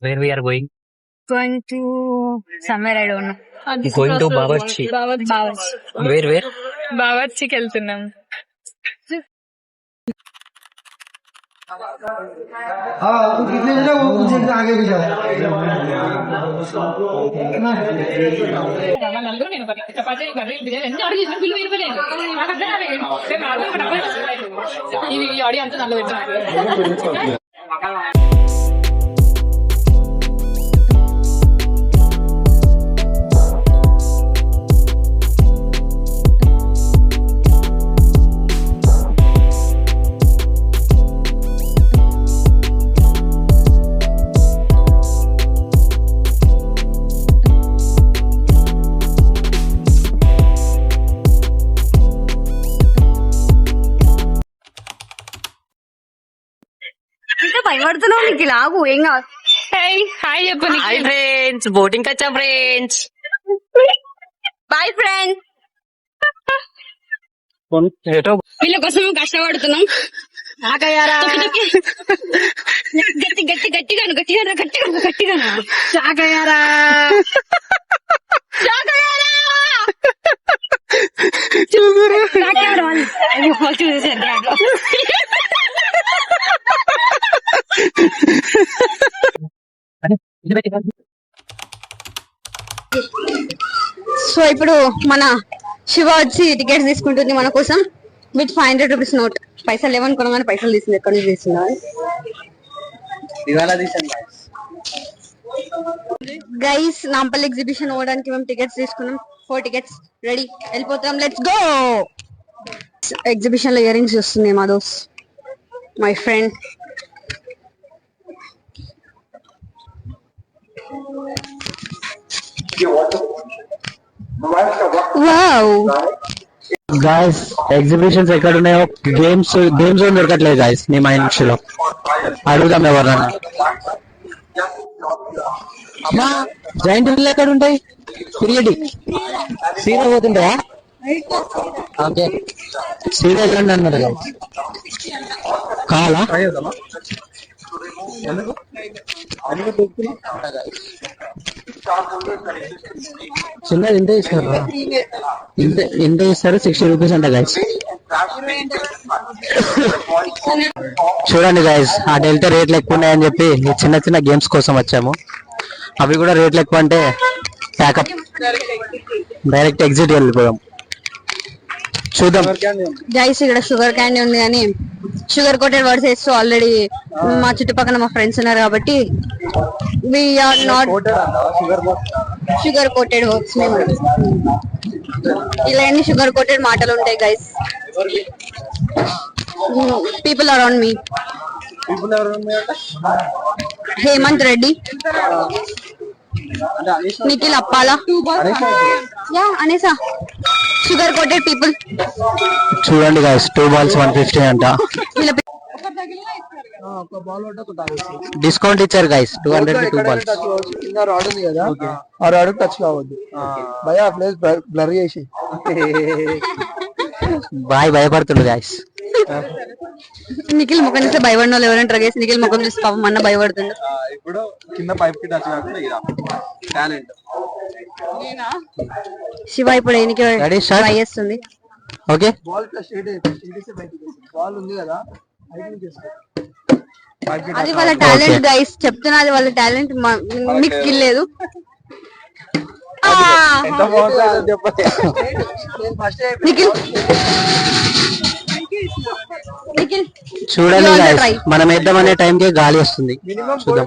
Where we are going? Going to somewhere I don't know. Going to Bawarchi. Bawarchi. Where? బావర్చికి వెళ్తున్నాం. कितने जगह वो कुछ एक आगे भी जाओ ఈ ఆడియో అంతా నల్ల పెట్టారు. భయపడుతున్నావు నీకు లాగు ఏం కాదు. హాయ్ చెప్పు. Hi friends, boating kacha friends. Boy friend. వీళ్ళ కోసం కష్టపడుతున్నాం. ఆకయారా గట్టి గట్టి గట్టిగా గట్టిగా గట్టిగా గట్టిగా చాకయారా సో ఇప్పుడు మన శివ వచ్చి టికెట్స్ తీసుకుంటుంది మన కోసం విత్ 500 రూపీస్ నోట్. పైసలు లేవనుకున్నా పైసలు తీసింది. ఎక్కడి నుంచి తీస్తున్నా గైస్? నాంపల్లి ఎగ్జిబిషన్ పోవడానికి మేము టికెట్స్ తీసుకున్నాం. 4 టికెట్స్ రెడీ, వెళ్ళిపోతాం. Let's go. ఎగ్జిబిషన్ లో ఇయర్ రింగ్స్ వస్తుంది మా those, my friend. Wow guys, exhibitions ఎక్కడ ఉన్నాయో గేమ్స్ జోన్ దొరకట్లేదు గాయస్. మీ మైండ్ లో అడుగుదాం ఎవరన్నా. అమ్మా, జాయింట్ వీల్ ఎక్కడ ఉంటాయి? తిరిగేటి సీదా పోతుంటాయా? ఓకే, సీదా ఎక్కడ అన్నారు గాయస్. కాలా చిన్నది ఇంత ఇస్తారు, ఇంత ఇస్తారు. 60 రూపీస్ అంట గాయస్. చూడండి గాయస్, అటు వెళ్తే రేట్లు ఎక్కువ ఉన్నాయని చెప్పి చిన్న చిన్న గేమ్స్ కోసం వచ్చాము. అవి కూడా రేట్లు ఎక్కువ అంటే ప్యాకప్, డైరెక్ట్ ఎగ్జిట్ వెళ్ళిపోయాం. చూద్దాం గైస్. ఇక్కడ షుగర్ క్యాండీ ఉంది కానీ షుగర్ కోటెడ్ వర్డ్స్ వేస్తూ ఆల్రెడీ మా చుట్టుపక్కల మా ఫ్రెండ్స్ ఉన్నారు కాబట్టి we're not sugar coated words. ఇలా అన్ని షుగర్ కోటెడ్ మాటలు ఉంటాయి guys. People around me. Hemanth Reddy, Nikhil Appala, yeah అనేసా షుగర్ కోటెడ్ పీపుల్. చూడండి గాయస్, 2 balls 150 అంట. డిస్కౌంట్ ఇచ్చారు గాయస్, 200 కి 2 balls. రాడ్ ఉంది కదా, ఆ రాడ్ టచ్ కావద్దు భయ. ఆ ప్లేస్ బ్లర్ చేసి భయపడుతుంది గాయస్. నిఖిల్ ముఖం చూస్తే భయపడిన వాళ్ళు ఎవరైనా ట్రై చేసి నిఖిల్ ముఖం చూసి పాపం అన్న భయపడుతుంది. ఇప్పుడు కింద పైప్ కి టచ్ కాకుండా టాలెంట్. శివ ఇప్పుడు ఏనికి ట్రై చేస్తుంది. ఓకే, బాల్ ప్లస్ బాల్ ఉంది కదా, అది వాళ్ళ టాలెంట్ గైస్. చెప్తున్నా, అది వాళ్ళ టాలెంట్, మీకు స్కిల్ లేదు. నిఖిల్ చూడండి గాయస్, మనం వేద్దామనే టైంకి గాలి వస్తుంది. చూద్దాం.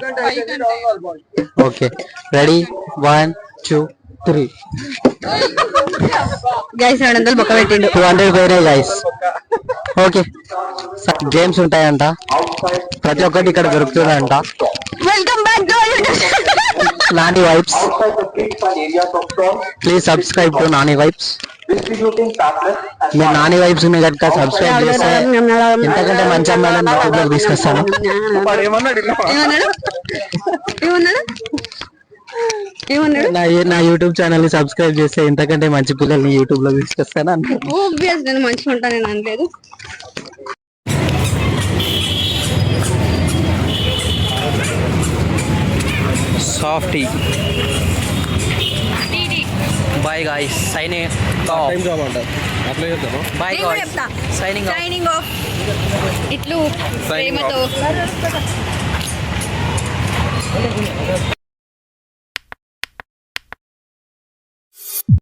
Okay, ready, 1 2 3. గైస్ 200 బొక్క పెట్టిండు. 200 పోయినాయి గైస్. ఓకే, గేమ్స్ ఉంటాయంట, ప్రతి ఒక్కటి ఇక్కడ దొరుకుతుందంట. Welcome back to Nani vibes. Please subscribe to Nani vibes. మీరు నాని వైబ్స్ ని కనుక సబ్స్క్రైబ్ చేస్తే ఎంతకంటే మంచి అమ్మాయిలను యూట్యూబ్ లో తీసుకొస్తాను. నా యూట్యూబ్ ఛానల్ ని సబ్స్క్రైబ్ చేస్తే ఎంతకంటే మంచి పిల్లల్ని యూట్యూబ్ లో తీసుకొస్తాను అంటే. నేను మంచిగా ఉంటాను, నేను అనలేదు. ఆఫ్ టీ. Bye guys, signing off. Bye guys, signing off. ఇట్లు ప్రేమతో